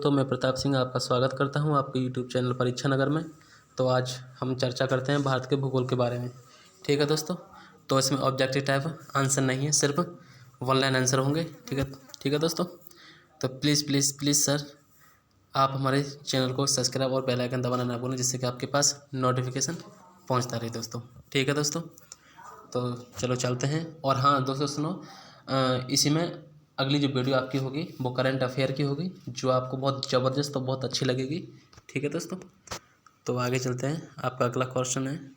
दोस्तों, मैं प्रताप सिंह आपका स्वागत करता हूं आपके यूट्यूब चैनल परीक्षा नगर में। तो आज हम चर्चा करते हैं भारत के भूगोल के बारे में। ठीक है दोस्तों, तो इसमें ऑब्जेक्टिव टाइप आंसर नहीं है, सिर्फ वन लाइन आंसर होंगे। ठीक है दोस्तों, तो प्लीज़ प्लीज़ प्लीज़ सर, आप हमारे चैनल को सब्सक्राइब और बेल आइकन दबाना ना भूलें, जिससे कि आपके पास नोटिफिकेशन पहुँचता रहे दोस्तों। ठीक है दोस्तों, तो चलो चलते हैं। और हाँ दोस्तों सुनो, इसी में अगली जो वीडियो आपकी होगी वो करंट अफेयर की होगी, जो आपको बहुत ज़बरदस्त और बहुत अच्छी लगेगी। ठीक है दोस्तों, तो आगे चलते हैं। आपका अगला क्वेश्चन है,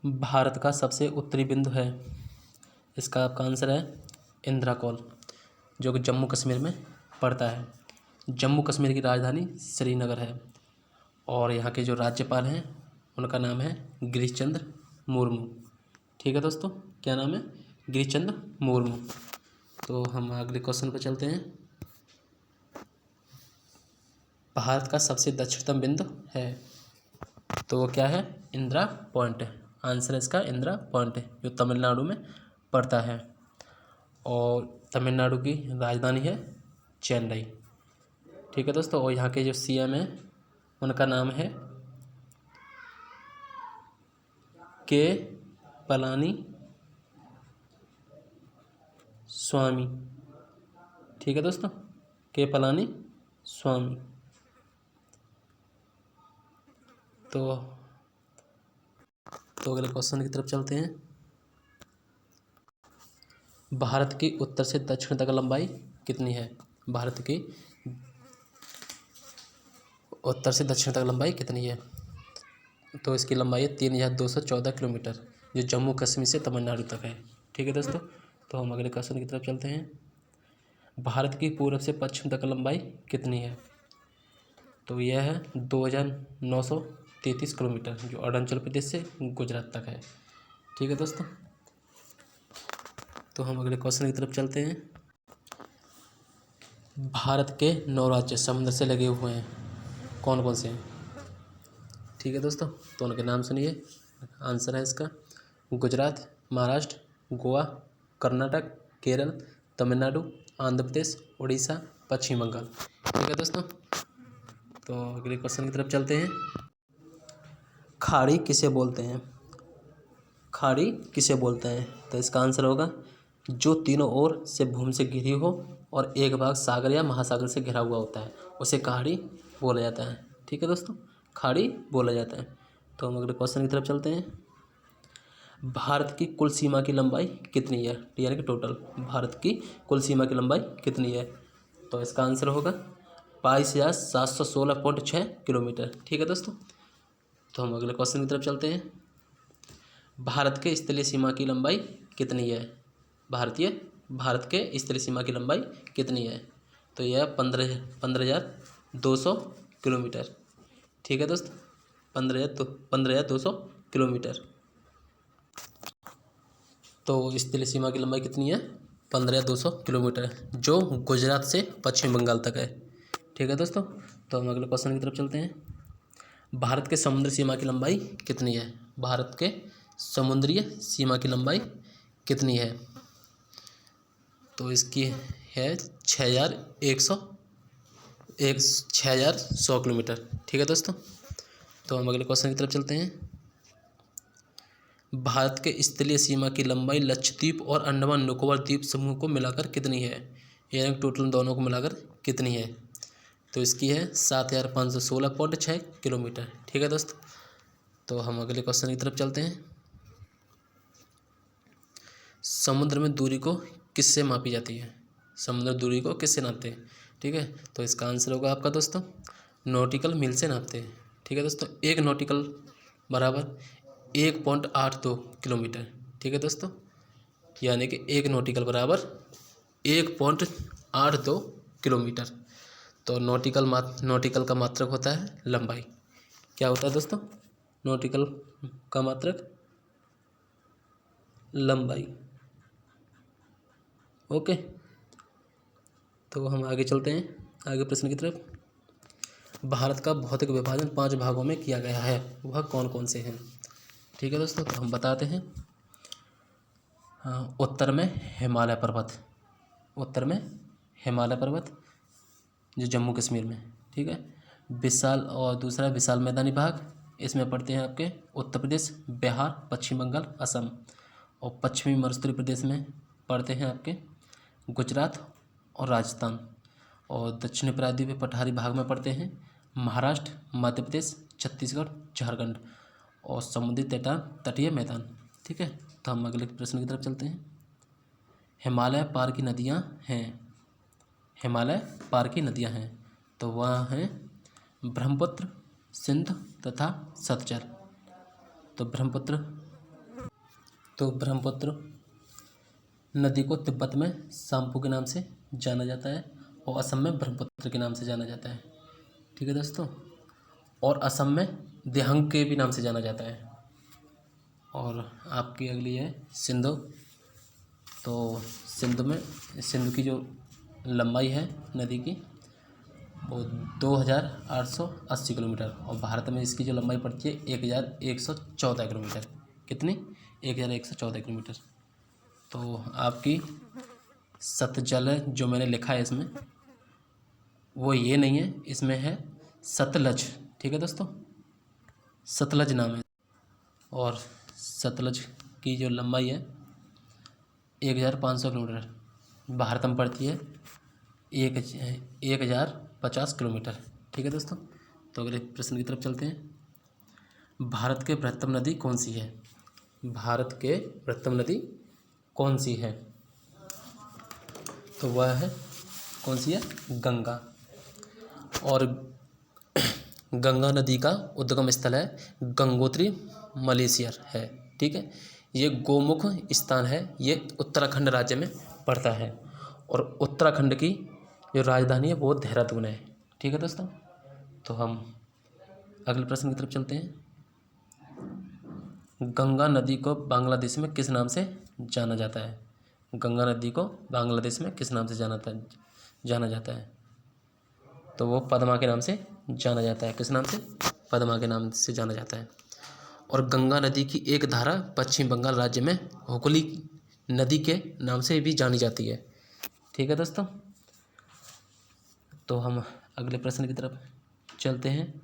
भारत का सबसे उत्तरी बिंदु है। इसका आपका आंसर है इंदिरा कॉल, जो कि जम्मू कश्मीर में पड़ता है। जम्मू कश्मीर की राजधानी श्रीनगर है और यहाँ के जो राज्यपाल हैं उनका नाम है गिरीश चंद्र मुर्मू। ठीक है दोस्तों, क्या नाम है? गिरीश चंद्र मुर्मू। तो हम अगले क्वेश्चन पर चलते हैं। भारत का सबसे दक्षिणतम बिंदु है, तो वो क्या है? इंदिरा पॉइंट है। आंसर है इसका इंदिरा पॉइंट है, जो तमिलनाडु में पड़ता है और तमिलनाडु की राजधानी है चेन्नई। ठीक है दोस्तों, और यहाँ के जो सीएम हैं उनका नाम है के पलानी स्वामी। ठीक है दोस्तों, के पलानी स्वामी। तो अगले क्वेश्चन की तरफ चलते हैं। भारत की उत्तर से दक्षिण तक लंबाई कितनी है? भारत की उत्तर से दक्षिण तक लंबाई कितनी है? तो इसकी लंबाई है 3214 किलोमीटर, जो जम्मू कश्मीर से तमिलनाडु तक है। ठीक है दोस्तों, तो हम अगले क्वेश्चन की तरफ चलते हैं। भारत की पूर्व से पश्चिम तक लंबाई कितनी है? तो यह है 2933 किलोमीटर, जो अरुणाचल प्रदेश से गुजरात तक है। ठीक है दोस्तों, तो हम अगले क्वेश्चन की तरफ चलते हैं। भारत के 9 राज्य समुद्र से लगे हुए हैं, कौन कौन से हैं? ठीक है दोस्तों, तो उनके नाम सुनिए। आंसर है इसका गुजरात, महाराष्ट्र, गोवा, कर्नाटक, केरल, तमिलनाडु, आंध्र प्रदेश, उड़ीसा, पश्चिम बंगाल। ठीक है दोस्तों, तो अगले क्वेश्चन की तरफ चलते हैं। खाड़ी किसे बोलते हैं? खाड़ी किसे बोलते हैं? तो इसका आंसर होगा जो तीनों ओर से भूमि से घिरी हो और एक भाग सागर या महासागर से घिरा हुआ होता है, उसे खाड़ी बोला जाता है। ठीक है दोस्तों, खाड़ी बोला जाता है। तो हम अगले क्वेश्चन की तरफ चलते हैं। भारत की कुल सीमा की लंबाई कितनी है? यानी कि टोटल भारत की कुल सीमा की लंबाई कितनी है? तो इसका आंसर होगा 22,716.6 किलोमीटर। ठीक है दोस्तों, तो हम अगले क्वेश्चन की तरफ चलते हैं। भारत के स्थलीय सीमा की लंबाई कितनी है? भारत के स्थलीय सीमा की लंबाई कितनी है? तो यह 15,200 किलोमीटर। ठीक है दोस्तों, 15,200 किलोमीटर। तो स्थलीय सीमा की लंबाई कितनी है? 15,200 किलोमीटर, जो गुजरात से पश्चिम बंगाल तक है। ठीक है दोस्तों, तो हम अगले क्वेश्चन की तरफ चलते हैं। भारत के समुद्री सीमा की लंबाई कितनी है? भारत के समुद्रीय सीमा की लंबाई कितनी है? तो इसकी है 6,100 किलोमीटर। ठीक है दोस्तों, तो हम अगले क्वेश्चन की तरफ चलते हैं। भारत के स्थलीय सीमा की लंबाई लक्षद्वीप और अंडमान निकोबार द्वीप समूह को मिलाकर कितनी है? यानी टोटल दोनों को मिलाकर कितनी है? तो इसकी है 7,516.6 किलोमीटर। ठीक है दोस्तों, तो हम अगले क्वेश्चन की तरफ चलते हैं। समुद्र में दूरी को किससे मापी जाती है? समुद्र दूरी को किससे नापते हैं? ठीक है, तो इसका आंसर होगा आपका दोस्तों नॉटिकल मील से नापते हैं। ठीक है दोस्तों, एक नॉटिकल बराबर 1.82 किलोमीटर। ठीक है दोस्तों, यानी कि एक नॉटिकल बराबर 1.82 किलोमीटर। तो नॉटिकल का मात्रक होता है लंबाई। क्या होता है दोस्तों? नॉटिकल का मात्रक लंबाई। ओके, तो हम आगे चलते हैं आगे प्रश्न की तरफ। भारत का भौतिक विभाजन 5 भागों में किया गया है, वह कौन कौन से हैं? ठीक है दोस्तों, तो हम बताते हैं। उत्तर में हिमालय पर्वत, जो जम्मू कश्मीर में, ठीक है। विशाल, और दूसरा विशाल मैदानी भाग, इसमें पड़ते हैं आपके उत्तर प्रदेश, बिहार, पश्चिम बंगाल, असम। और पश्चिमी मरुस्थलीय प्रदेश में पड़ते हैं आपके गुजरात और राजस्थान। और दक्षिणी प्रायद्वीपीय पठारी भाग में पड़ते हैं महाराष्ट्र, मध्य प्रदेश, छत्तीसगढ़, झारखंड। और समुद्री तटीय मैदान, ठीक है। तो हम अगले प्रश्न की तरफ चलते हैं। हिमालय पार की नदियाँ हैं, हिमालय पार की नदियाँ हैं, तो वह हैं ब्रह्मपुत्र, सिंध तथा सतलज। तो ब्रह्मपुत्र नदी को तिब्बत में साम्पू के नाम से जाना जाता है और असम में ब्रह्मपुत्र के नाम से जाना जाता है, ठीक है दोस्तों। और असम में दिहंग के भी नाम से जाना जाता है। और आपकी अगली है सिंधु। तो सिंधु की जो लंबाई है नदी की वो 2880 किलोमीटर, और भारत में इसकी जो लंबाई पड़ती है 1114 किलोमीटर। कितनी? 1114 किलोमीटर। तो आपकी सतलज जो मैंने लिखा है इसमें, वो ये नहीं है, इसमें है सतलज, ठीक है दोस्तों, सतलज नाम है। और सतलज की जो लंबाई है 1500 किलोमीटर, भारत में पड़ती है 1050 किलोमीटर, ठीक है दोस्तों। तो अगले प्रश्न की तरफ चलते हैं। भारत के बृहत्तम नदी कौन सी है? भारत के बृहत्तम नदी कौन सी है? तो वह है, कौन सी है? गंगा। और गंगा नदी का उद्गम स्थल है गंगोत्री मलेशियर है, ठीक है। ये गोमुख स्थान है, ये उत्तराखंड राज्य में पड़ता है। और उत्तराखंड की जो राजधानी है वो देहरादून है, ठीक है दोस्तों। तो हम अगले प्रश्न की तरफ चलते हैं। गंगा नदी को बांग्लादेश में किस नाम से जाना जाता है? गंगा नदी को बांग्लादेश में किस नाम से जाना जाता है? तो वो पद्मा के नाम से जाना जाता है। किस नाम से? पद्मा के नाम से जाना जाता है। और गंगा नदी की एक धारा पश्चिम बंगाल राज्य में हुगली नदी के नाम से भी जानी जाती है, ठीक है दोस्तों। तो हम अगले प्रश्न की तरफ चलते हैं।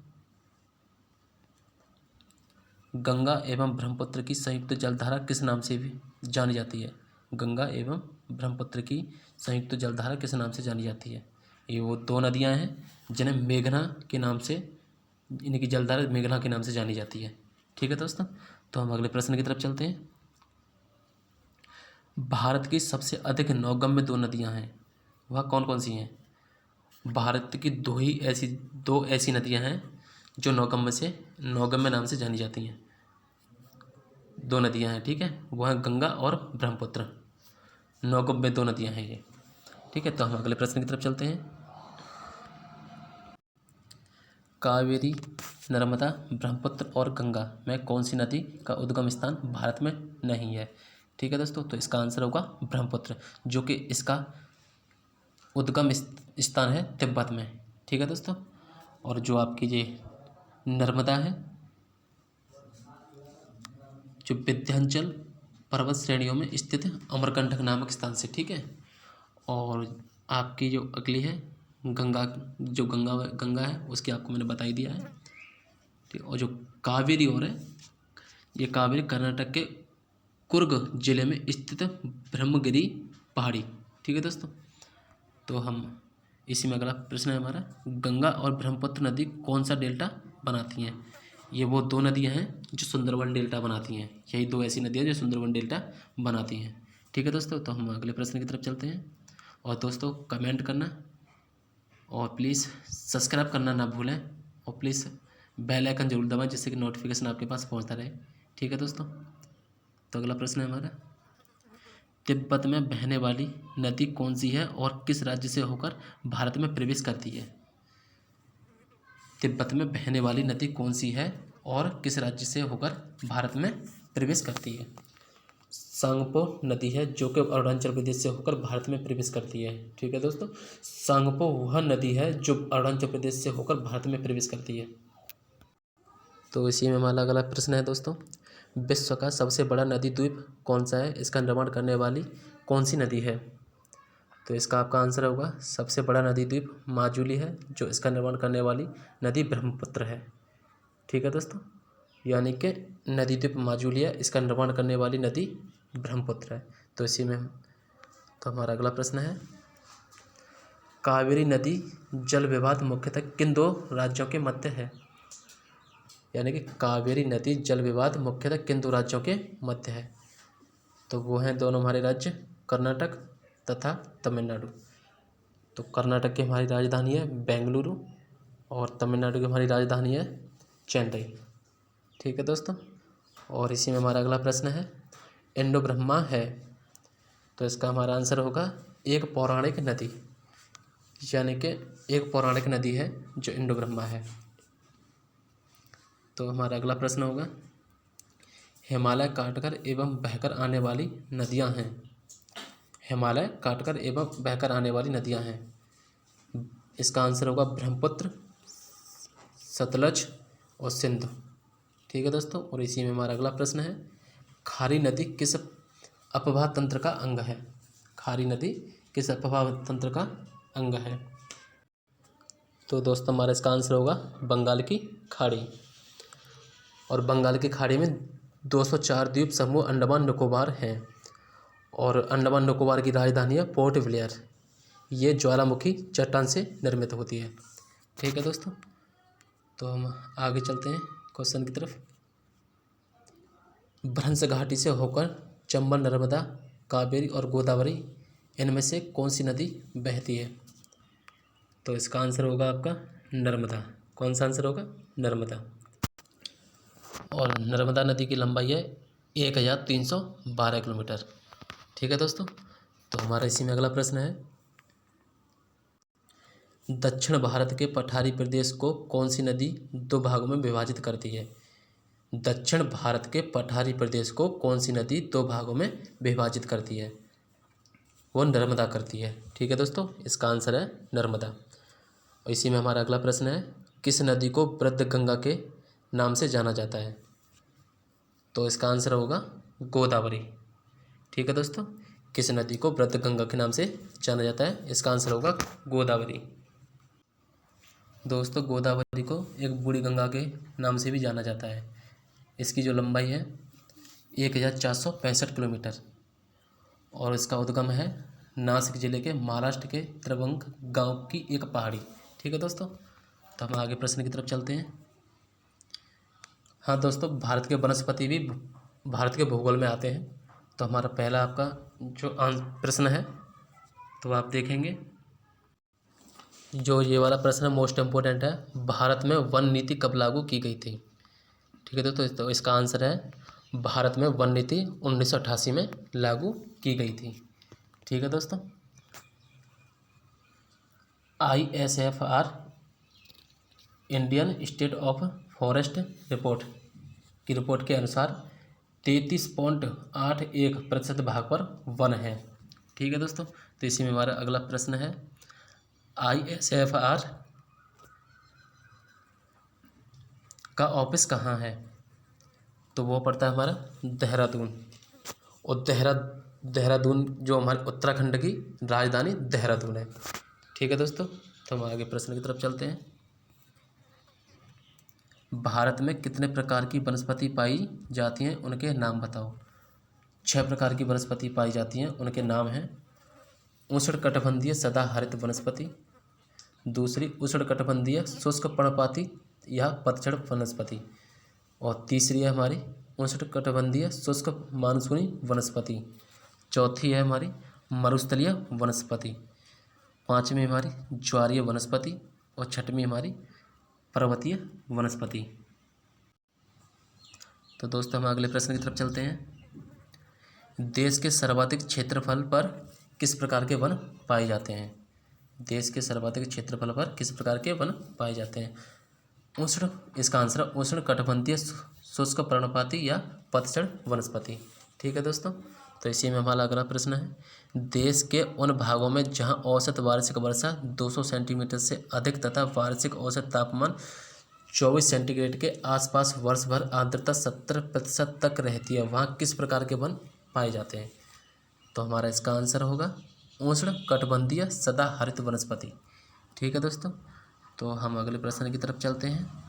गंगा एवं ब्रह्मपुत्र की संयुक्त जलधारा किस नाम से भी जानी जाती है? गंगा एवं ब्रह्मपुत्र की संयुक्त जलधारा किस नाम से जानी जाती है? ये वो दो नदियां हैं जिन्हें मेघना के नाम से, इनकी जलधारा मेघना के नाम से जानी जाती है, ठीक है दोस्तों। तो हम अगले प्रश्न की तरफ चलते हैं। भारत की सबसे अधिक नौगम्य दो नदियां हैं, वह कौन कौन सी हैं? भारत की दो ऐसी नदियां हैं जो नौगम्य नाम से जानी जाती हैं। दो नदियां हैं, ठीक है, वह है गंगा और ब्रह्मपुत्र। नौगम्य दो नदियां हैं ये, ठीक है। तो हम अगले प्रश्न की तरफ चलते हैं। कावेरी, नर्मदा, ब्रह्मपुत्र और गंगा में कौन सी नदी का उद्गम स्थान भारत में नहीं है? ठीक है दोस्तों, तो इसका आंसर होगा ब्रह्मपुत्र, जो कि इसका उद्गम स्थान है तिब्बत में, ठीक है दोस्तों। और जो आपकी ये नर्मदा है, जो विंध्याचल पर्वत श्रेणियों में स्थित अमरकंटक नामक स्थान से, ठीक है। और आपकी जो अगली है गंगा, जो गंगा है उसकी आपको मैंने बता ही दिया है, ठीक। और जो कावेरी और है, ये कावेरी कर्नाटक के कुर्ग जिले में स्थित ब्रह्मगिरी पहाड़ी, ठीक है दोस्तों। तो हम इसी में अगला प्रश्न है हमारा, गंगा और ब्रह्मपुत्र नदी कौन सा डेल्टा बनाती हैं? ये वो दो नदियां हैं जो सुंदरवन डेल्टा बनाती हैं, यही दो ऐसी नदियां जो सुंदरवन डेल्टा बनाती हैं, ठीक है दोस्तों। तो हम अगले प्रश्न की तरफ चलते हैं। और दोस्तों कमेंट करना और प्लीज़ सब्सक्राइब करना ना भूलें, और प्लीज़ बेल आइकन जरूर दबाएं जिससे कि नोटिफिकेशन आपके पास पहुंचता रहे, ठीक है दोस्तों। तो अगला प्रश्न है हमारा, तिब्बत में बहने वाली नदी कौन सी है और किस राज्य से होकर भारत में प्रवेश करती है? तिब्बत में बहने वाली नदी कौन सी है और किस राज्य से होकर भारत में प्रवेश करती है? सांगपो नदी है जो कि अरुणाचल प्रदेश से होकर भारत में प्रवेश करती है, ठीक है दोस्तों। सांगपो वह नदी है जो अरुणाचल प्रदेश से होकर भारत में प्रवेश करती है। तो इसी में हमारा अगला प्रश्न है दोस्तों, विश्व का सबसे बड़ा नदी द्वीप कौन सा है? इसका निर्माण करने वाली कौन सी नदी है? तो इसका आपका आंसर होगा सबसे बड़ा नदी द्वीप माजुली है, जो इसका निर्माण करने वाली नदी ब्रह्मपुत्र है। ठीक है दोस्तों, यानी कि नदी द्वीप माजुली है, इसका निर्माण करने वाली नदी ब्रह्मपुत्र है। तो इसी में तो हमारा अगला प्रश्न है, कावेरी नदी जल विवाद मुख्यतः किन दो राज्यों के मध्य है? यानी कि कावेरी नदी जल विवाद मुख्यतः किन दो राज्यों के मध्य है? तो वो हैं दोनों हमारे राज्य कर्नाटक तथा तमिलनाडु। तो कर्नाटक की हमारी राजधानी है बेंगलुरु और तमिलनाडु की हमारी राजधानी है चेन्नई। ठीक है दोस्तों, और इसी में हमारा अगला प्रश्न है, इंडो ब्रह्मा है, तो इसका हमारा आंसर होगा एक पौराणिक नदी, यानी कि एक पौराणिक नदी है जो इंडो ब्रह्मा है। तो हमारा अगला प्रश्न होगा, हिमालय काटकर एवं बहकर आने वाली नदियां हैं। हिमालय काटकर एवं बहकर आने वाली नदियां हैं, इसका आंसर होगा ब्रह्मपुत्र, सतलज और सिंधु। ठीक है दोस्तों, और इसी में हमारा अगला प्रश्न है, खारी नदी किस अपवाह तंत्र का अंग है? खारी नदी किस अपवाह तंत्र का अंग है? तो दोस्तों हमारा इसका आंसर होगा बंगाल की खाड़ी। और बंगाल की खाड़ी में 204 द्वीप समूह अंडमान निकोबार हैं, और अंडमान निकोबार की राजधानी है पोर्ट ब्लेयर। ये ज्वालामुखी चट्टान से निर्मित होती है। ठीक है दोस्तों, तो हम आगे चलते हैं क्वेश्चन की तरफ। भ्रंश घाटी से होकर चंबल, नर्मदा, कावेरी और गोदावरी, इनमें से कौन सी नदी बहती है? तो इसका आंसर होगा आपका नर्मदा। कौन सा आंसर होगा? नर्मदा। और नर्मदा नदी की लंबाई है 1312 किलोमीटर। ठीक है दोस्तों, तो हमारा इसी में अगला प्रश्न है, दक्षिण भारत के पठारी प्रदेश को कौन सी नदी दो भागों में विभाजित करती है? दक्षिण भारत के पठारी प्रदेश को कौन सी नदी दो भागों में विभाजित करती है? वो नर्मदा करती है। ठीक है दोस्तों, इसका आंसर है नर्मदा। और इसी में हमारा अगला प्रश्न है, किस नदी को वृद्ध गंगा के नाम से जाना जाता है? तो इसका आंसर होगा गोदावरी। ठीक है दोस्तों, किस नदी को वृद्ध गंगा के नाम से जाना जाता है? इसका आंसर होगा गोदावरी। दोस्तों गोदावरी को एक बूढ़ी गंगा के नाम से भी जाना जाता है। इसकी जो लंबाई है 1465 किलोमीटर, और इसका उद्गम है नासिक जिले के महाराष्ट्र के त्रिभंग गांव की एक पहाड़ी। ठीक है दोस्तों, तो हम आगे प्रश्न की तरफ चलते हैं। हाँ दोस्तों, भारत के वनस्पति भी भारत के भूगोल में आते हैं। तो हमारा पहला आपका जो प्रश्न है, तो आप देखेंगे, जो ये वाला प्रश्न मोस्ट इम्पोर्टेंट है, भारत में वन नीति कब लागू की गई थी? ठीक है दोस्तों, तो इसका आंसर है भारत में वन नीति 1988 में लागू की गई थी। ठीक है दोस्तों, ISFR Indian state of forest report की रिपोर्ट के अनुसार 33.81% भाग पर वन है। ठीक है दोस्तों, तो इसी में हमारा अगला प्रश्न है, ISFR का ऑफिस कहाँ है? तो वो पड़ता है हमारा देहरादून। और देहरादून जो हमारे उत्तराखंड की राजधानी देहरादून है। ठीक है दोस्तों, तो हम आगे प्रश्न की तरफ चलते हैं। भारत में कितने प्रकार की वनस्पति पाई जाती हैं, उनके नाम बताओ। 6 प्रकार की वनस्पति पाई जाती हैं, उनके नाम हैं, उष्णकटिबंधीय सदाहरित वनस्पति, दूसरी उष्णकटिबंधीय शुष्क पर्णपाती या पतझड़ वनस्पति, और तीसरी है हमारी उष्णकटिबंधीय शुष्क मानसूनी वनस्पति, चौथी है हमारी मरुस्थलीय वनस्पति, पाँचवीं हमारी ज्वारीय वनस्पति, और छठवीं हमारी पर्वतीय वनस्पति। तो दोस्तों हम अगले प्रश्न की तरफ चलते हैं। देश के सर्वाधिक क्षेत्रफल पर किस प्रकार के वन पाए जाते हैं? देश के सर्वाधिक क्षेत्रफल पर किस प्रकार के वन पाए जाते हैं? इसका आंसर उष्णकटिबंधीय शुष्क पर्णपाती या पतझड़ वनस्पति। ठीक है दोस्तों, तो इसी में हमारा अगला प्रश्न है, देश के उन भागों में जहां औसत वार्षिक वर्षा 200 सेंटीमीटर से अधिक तथा वार्षिक औसत तापमान 24 सेंटीग्रेड के आसपास वर्ष भर आर्द्रता 70% तक रहती है, वहाँ किस प्रकार के वन पाए जाते हैं? तो हमारा इसका आंसर होगा उष्ण कटिबंधीय सदाहरित वनस्पति। ठीक है दोस्तों, तो हम अगले प्रश्न की तरफ चलते हैं।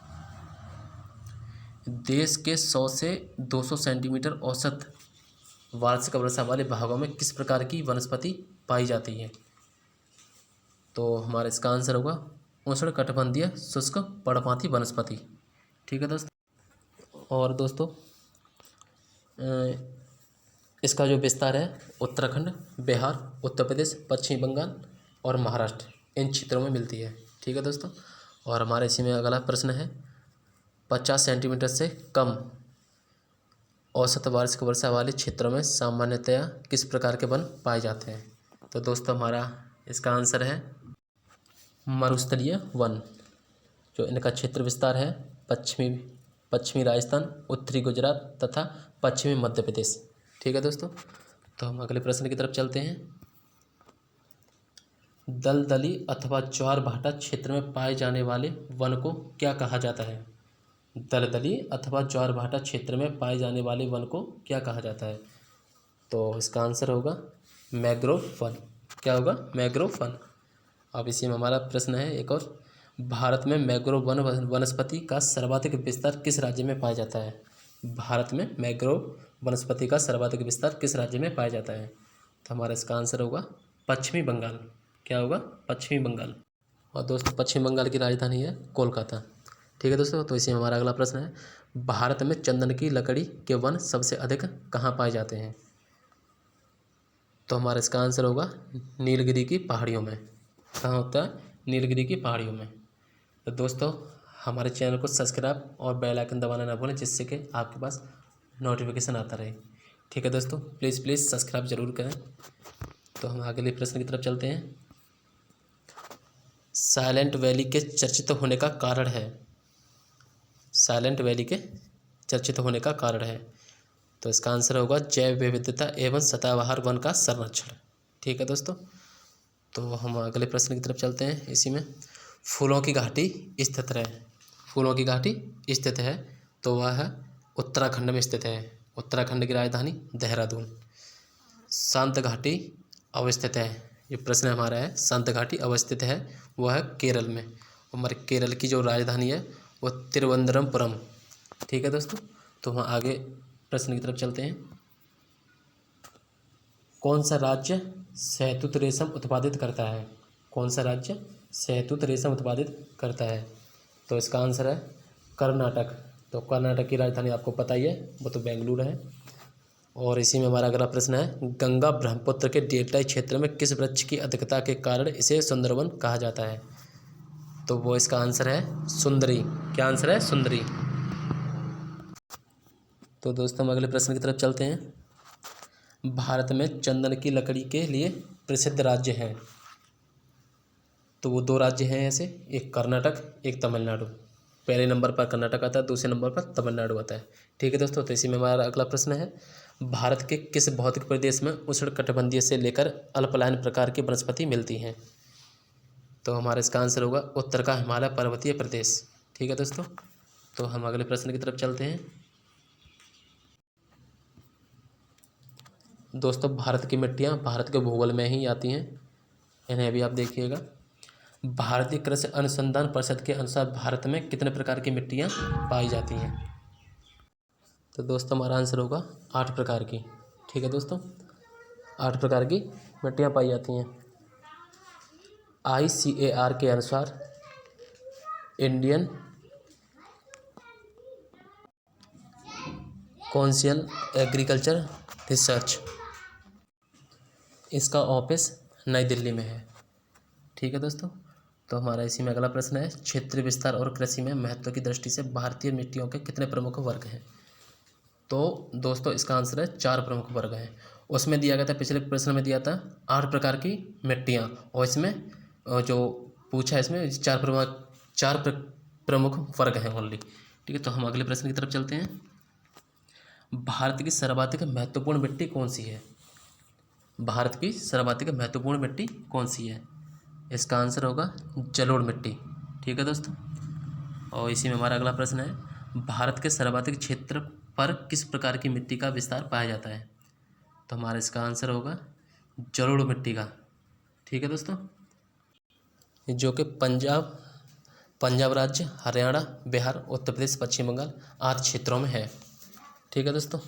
देश के 100 से 200 सेंटीमीटर औसत वार्षिक वर्षा वाले भागों में किस प्रकार की वनस्पति पाई जाती है? तो हमारा इसका आंसर होगा उष्ण कटिबंधीय शुष्क पर्णपाती वनस्पति। ठीक है दोस्तों, और दोस्तों इसका जो विस्तार है उत्तराखंड, बिहार, उत्तर प्रदेश, पश्चिम बंगाल और महाराष्ट्र, इन क्षेत्रों में मिलती है। ठीक है दोस्तों, और हमारे इसी में अगला प्रश्न है 50 सेंटीमीटर से कम औसत वार्षिक वर्षा वाले क्षेत्रों में सामान्यतया किस प्रकार के वन पाए जाते हैं? तो दोस्तों हमारा इसका आंसर है मरुस्थलीय वन। जो इनका क्षेत्र विस्तार है पश्चिमी राजस्थान, उत्तरी गुजरात तथा पश्चिमी मध्य प्रदेश। ठीक है दोस्तों, तो हम अगले प्रश्न की तरफ चलते हैं। दलदली अथवा ज्वार भाटा क्षेत्र में पाए जाने वाले वन को क्या कहा जाता है? दलदली अथवा ज्वार भाटा क्षेत्र में पाए जाने वाले वन को क्या कहा जाता है? तो इसका आंसर होगा मैंग्रोव वन। क्या होगा? Mangrove one. अब इसी में हमारा प्रश्न है एक और, भारत में मैंग्रोव वन वनस्पति का सर्वाधिक विस्तार किस राज्य में पाया जाता है? भारत में मैंग्रोव वनस्पति का सर्वाधिक विस्तार किस राज्य में पाया जाता है? तो हमारा इसका आंसर होगा पश्चिमी बंगाल। क्या होगा? पश्चिमी बंगाल। और दोस्तों पश्चिम बंगाल की राजधानी है कोलकाता। ठीक है दोस्तों, तो इसी में हमारा अगला प्रश्न है, भारत में चंदन की लकड़ी के वन सबसे अधिक कहाँ पाए जाते हैं? तो हमारा इसका आंसर होगा नीलगिरी की पहाड़ियों में। कहाँ होता है? नीलगिरी की पहाड़ियों में। तो दोस्तों हमारे चैनल को सब्सक्राइब और बेल आइकन दबाना ना भूलें, जिससे कि आपके पास नोटिफिकेशन आता रहे। ठीक है दोस्तों, प्लीज़ सब्सक्राइब जरूर करें। तो हम अगले प्रश्न की तरफ चलते हैं। साइलेंट वैली के चर्चित होने का कारण है? साइलेंट वैली के चर्चित होने का कारण है, तो इसका आंसर होगा जैव विविधता एवं सदाबहार वन का संरक्षण। ठीक है दोस्तों, तो हम अगले प्रश्न की तरफ चलते हैं। इसी में फूलों की घाटी स्थित है। फूलों की घाटी स्थित है, तो वह है उत्तराखंड में स्थित है। उत्तराखंड की राजधानी देहरादून। शांत घाटी अवस्थित है, ये प्रश्न हमारा है, शांत घाटी अवस्थित है, वह है केरल में। हमारे केरल की जो राजधानी है वो तिरुवनंतपुरम। ठीक है दोस्तों, तो हम आगे प्रश्न की तरफ चलते हैं। कौन सा राज्य शहतूत रेशम उत्पादित करता है? कौन सा राज्य शहतूत रेशम उत्पादित करता है? तो इसका आंसर है कर्नाटक। तो कर्नाटक की राजधानी आपको पता ही है, वो तो बेंगलुरु है। और इसी में हमारा अगला प्रश्न है, गंगा ब्रह्मपुत्र के डेल्टाई क्षेत्र में किस वृक्ष की अधिकता के कारण इसे सुंदरवन कहा जाता है? तो वो इसका आंसर है सुंदरी। क्या आंसर है? सुंदरी। तो दोस्तों हम अगले प्रश्न की तरफ चलते हैं। भारत में चंदन की लकड़ी के लिए प्रसिद्ध राज्य हैं? तो वो दो राज्य हैं ऐसे, एक कर्नाटक, एक तमिलनाडु। पहले नंबर पर कर्नाटक आता है, दूसरे नंबर पर तमिलनाडु आता है। ठीक है दोस्तों, तो इसी में हमारा अगला प्रश्न है, भारत के किस भौतिक प्रदेश में उष्णकटिबंधीय से लेकर अल्पलायन प्रकार की वनस्पति मिलती हैं? तो हमारा इसका आंसर होगा उत्तर का हिमालय पर्वतीय प्रदेश। ठीक है दोस्तों, तो हम अगले प्रश्न की तरफ चलते हैं। दोस्तों भारत की मिट्टियाँ भारत के भूगोल में ही आती हैं, इन्हें भी आप देखिएगा। भारतीय कृषि अनुसंधान परिषद के अनुसार भारत में कितने प्रकार की मिट्टियाँ पाई जाती हैं? तो दोस्तों हमारा आंसर होगा 8 प्रकार की। ठीक है दोस्तों, 8 प्रकार की मिट्टियाँ पाई जाती हैं। ICAR के अनुसार इंडियन काउंसिल एग्रीकल्चर रिसर्च, इसका ऑफिस नई दिल्ली में है। ठीक है दोस्तों, तो हमारा इसी में अगला प्रश्न है, क्षेत्रीय विस्तार और कृषि में महत्व की दृष्टि से भारतीय मिट्टियों के कितने प्रमुख वर्ग हैं? तो दोस्तों इसका आंसर है 4 प्रमुख वर्ग हैं। उसमें दिया गया था, पिछले प्रश्न में दिया था 8 प्रकार की मिट्टियाँ, और इसमें जो पूछा है इसमें 4 प्रमुख वर्ग हैं ओनली। ठीक है, तो हम अगले प्रश्न की तरफ चलते हैं। भारत की सर्वाधिक महत्वपूर्ण मिट्टी कौन सी है? भारत की सर्वाधिक महत्वपूर्ण मिट्टी कौन सी है? इसका आंसर होगा जलोढ़ मिट्टी। ठीक है दोस्तों, और इसी में हमारा अगला प्रश्न है, भारत के सर्वाधिक क्षेत्र पर किस प्रकार की मिट्टी का विस्तार पाया जाता है? तो हमारा इसका आंसर होगा जलोढ़ मिट्टी का। ठीक है दोस्तों, जो कि पंजाब राज्य, हरियाणा, बिहार, उत्तर प्रदेश, पश्चिम बंगाल आदि क्षेत्रों में है। ठीक है दोस्तों,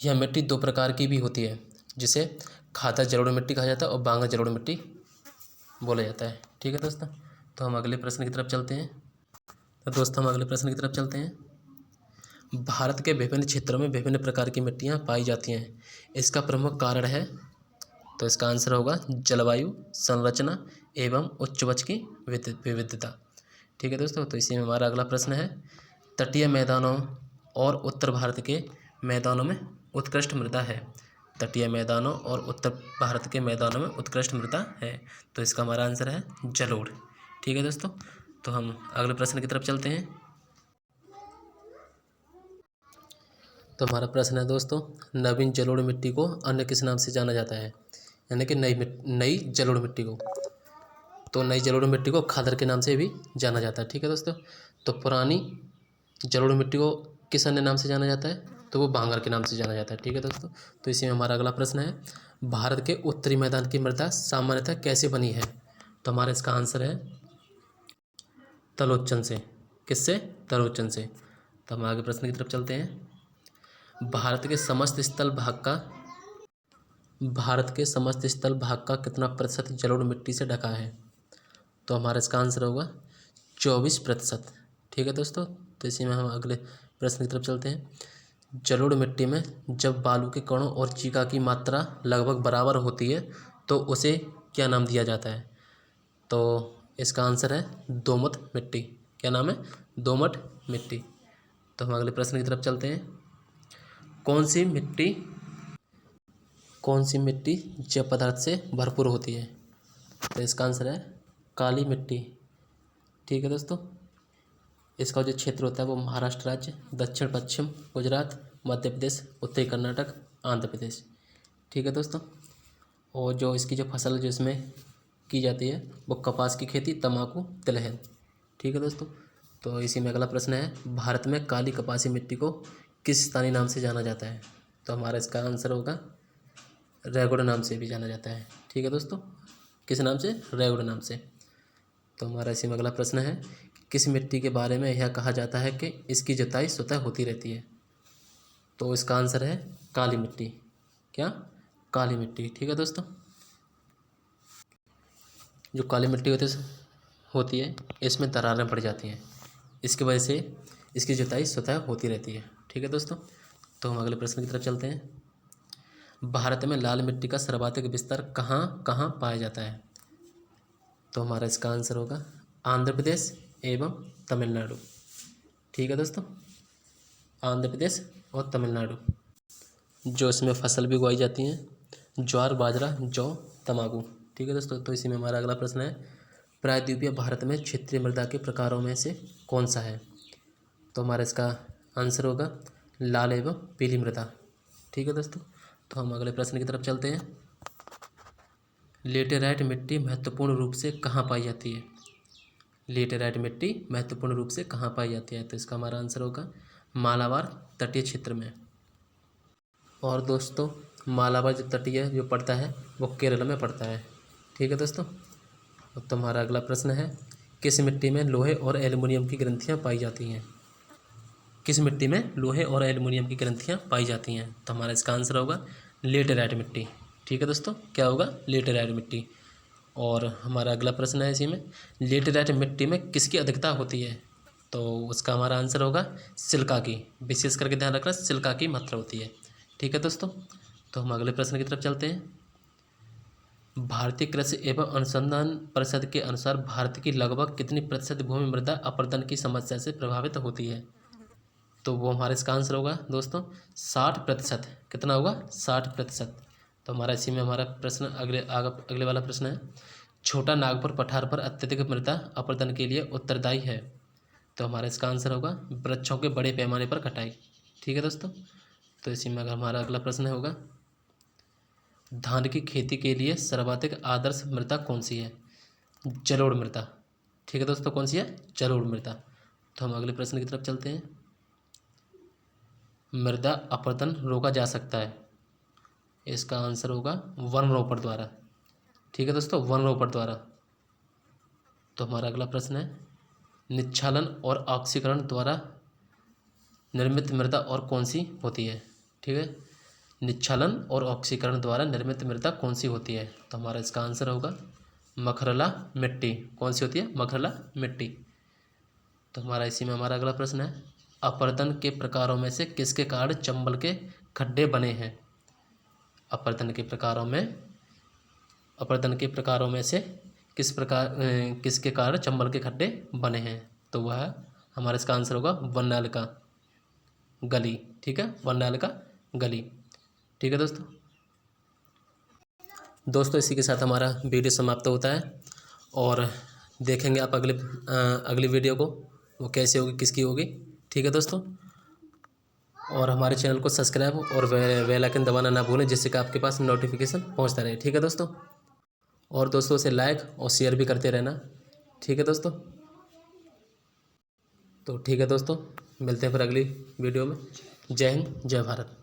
यह मिट्टी दो प्रकार की भी होती है, जिसे खादर जलोढ़ मिट्टी कहा जाता है और बांगर जलोढ़ मिट्टी बोला जाता है। ठीक है दोस्तों, तो हम अगले प्रश्न की तरफ चलते हैं। भारत के विभिन्न क्षेत्रों में विभिन्न प्रकार की मिट्टियाँ पाई जाती हैं। इसका प्रमुख कारण है, तो इसका आंसर होगा जलवायु, संरचना एवं उच्च उपज की विविधता। ठीक है दोस्तों, तो इसी में हमारा अगला प्रश्न है, तटीय मैदानों और उत्तर भारत के मैदानों में उत्कृष्ट मृदा है। तटीय मैदानों और उत्तर भारत के मैदानों में उत्कृष्ट मृदा है, तो इसका हमारा आंसर है जलोढ़। ठीक है दोस्तों, तो हम अगले प्रश्न की तरफ चलते हैं। तो हमारा प्रश्न है दोस्तों, नवीन जलोढ़ मिट्टी को अन्य किस नाम से जाना जाता है, यानी कि नई जलोढ़ मिट्टी को। तो नई जलोढ़ मिट्टी को खादर के नाम से भी जाना जाता है। ठीक है दोस्तों, तो पुरानी जलोढ़ मिट्टी को किस अन्य नाम से जाना जाता है, तो वो बांगर के नाम से जाना जाता है। ठीक है दोस्तों, तो इसी में हमारा अगला प्रश्न है, भारत के उत्तरी मैदान की मृदा सामान्यतः कैसे बनी है। तो हमारा इसका आंसर है तलोच्चन से। किससे? तलोच्चन से। तो हम आगे प्रश्न की तरफ चलते हैं। भारत के समस्त स्थल भाग का कितना प्रतिशत जलोढ़ मिट्टी से ढका है। तो हमारा इसका आंसर होगा 24%। ठीक है दोस्तों, तो इसी में हम अगले प्रश्न की तरफ चलते हैं। जलोढ़ मिट्टी में जब बालू के कणों और चीका की मात्रा लगभग बराबर होती है तो उसे क्या नाम दिया जाता है। तो इसका आंसर है दोमट मिट्टी। क्या नाम है? दोमट मिट्टी। तो हम अगले प्रश्न की तरफ चलते हैं। कौन सी मिट्टी जैव पदार्थ से भरपूर होती है। तो इसका आंसर है काली मिट्टी। ठीक है दोस्तों, इसका जो क्षेत्र होता है वो महाराष्ट्र राज्य, दक्षिण पश्चिम गुजरात, मध्य प्रदेश, उत्तरी कर्नाटक, आंध्र प्रदेश। ठीक है दोस्तों, और जो इसकी जो फसल जो इसमें की जाती है वो कपास की खेती, तंबाकू, तिलहन। ठीक है दोस्तों, तो इसी में अगला प्रश्न है, भारत में काली कपासी मिट्टी को किस स्थानीय नाम से जाना जाता है। तो हमारा इसका आंसर होगा रेगुड़ नाम से भी जाना जाता है। ठीक है दोस्तों, किस नाम से? रेगुड़ नाम से। तो हमारा इसी में अगला प्रश्न है, किस मिट्टी के बारे में यह कहा जाता है कि इसकी जुताई स्वतः होती रहती है। तो इसका आंसर है काली मिट्टी। क्या? काली मिट्टी। ठीक है दोस्तों, जो काली मिट्टी होती है इसमें दरारें पड़ जाती हैं, इसकी वजह से इसकी जुताई स्वतः होती रहती है। ठीक है दोस्तों, तो हम अगले प्रश्न की तरफ चलते हैं। भारत में लाल मिट्टी का सर्वाधिक विस्तार कहाँ कहाँ पाया जाता है। तो हमारा इसका आंसर होगा आंध्र प्रदेश एवं तमिलनाडु। ठीक है दोस्तों, आंध्र प्रदेश और तमिलनाडु। जो इसमें फसल भी उगाई जाती हैं, ज्वार, बाजरा, जौ, तंबाकू। ठीक है दोस्तों, तो इसी में हमारा अगला प्रश्न है, प्रायद्वीपीय भारत में क्षेत्रीय मृदा के प्रकारों में से कौन सा है। तो हमारा इसका आंसर होगा लाल एवं पीली मृदा। ठीक है दोस्तों, तो हम अगले प्रश्न की तरफ चलते हैं। लेटेराइट मिट्टी महत्वपूर्ण रूप से कहाँ पाई जाती है। लेटेराइट मिट्टी महत्वपूर्ण रूप से कहाँ पाई जाती है। तो इसका हमारा आंसर होगा मालाबार तटीय क्षेत्र में। और दोस्तों मालाबार जो तटीय जो पड़ता है वो केरल में पड़ता है। ठीक है दोस्तों, तो हमारा अगला प्रश्न है, किस मिट्टी में लोहे और एल्युमिनियम की ग्रंथियाँ पाई जाती हैं। किस मिट्टी में लोहे और एल्युमिनियम की ग्रंथियाँ पाई जाती हैं। तो हमारा इसका आंसर होगा लेटेराइट मिट्टी। ठीक है दोस्तों, क्या होगा? लेटेराइट मिट्टी। और हमारा अगला प्रश्न है इसी में, लेटेराइट मिट्टी में किसकी अधिकता होती है। तो उसका हमारा आंसर होगा सिलिका की। विशेष करके ध्यान रखना, सिलिका की मात्रा होती है। ठीक है दोस्तों, तो हम अगले प्रश्न की तरफ चलते हैं। भारतीय कृषि एवं अनुसंधान परिषद के अनुसार भारत की लगभग कितनी प्रतिशत भूमि मृदा अपरदन की समस्या से प्रभावित होती है। तो वो हमारा इसका आंसर होगा दोस्तों 60%। कितना होगा? 60%। तो हमारा इसी में हमारा प्रश्न अगले वाला प्रश्न है, छोटा नागपुर पठार पर अत्यधिक मृदा अपरदन के लिए उत्तरदायी है। तो हमारा इसका आंसर होगा वृक्षों के बड़े पैमाने पर कटाई। ठीक है दोस्तों, तो इसी में हमारा अगला प्रश्न होगा, धान की खेती के लिए सर्वाधिक आदर्श मृदा कौन सी है। जलोढ़ मृदा। ठीक है दोस्तों, कौन सी है? जलोढ़ मृदा। तो हम अगले प्रश्न की तरफ चलते हैं। मृदा अपरदन रोका जा सकता है। इसका आंसर होगा वन रोपण द्वारा। ठीक है दोस्तों, वन रोपर द्वारा। तो हमारा अगला प्रश्न है, निच्छालन और ऑक्सीकरण द्वारा निर्मित मृदा और कौन सी होती है। ठीक है, निच्छालन और ऑक्सीकरण द्वारा निर्मित मृदा कौन सी होती है। तो हमारा इसका आंसर होगा मखरला मिट्टी। कौन सी होती है, मखरला मिट्टी। तो हमारा इसी में हमारा अगला प्रश्न है, अपरदन के प्रकारों में से किसके कारण चंबल के खड्डे बने हैं। अपरदन के प्रकारों में से किसके कारण चंबल के खड्डे बने हैं। तो वह हमारा इसका आंसर होगा वनैल का गली। ठीक है, वनैल का गली। ठीक है दोस्तों इसी के साथ हमारा वीडियो समाप्त होता है और देखेंगे आप अगली वीडियो को, वो कैसे होगी, किसकी होगी। ठीक है दोस्तों, और हमारे चैनल को सब्सक्राइब और बेल आइकन दबाना ना भूलें, जिससे कि आपके पास नोटिफिकेशन पहुंचता रहे। ठीक है दोस्तों, और दोस्तों से लाइक और शेयर भी करते रहना। ठीक है दोस्तों, तो ठीक है दोस्तों, मिलते हैं फिर अगली वीडियो में। जय हिंद, जय भारत।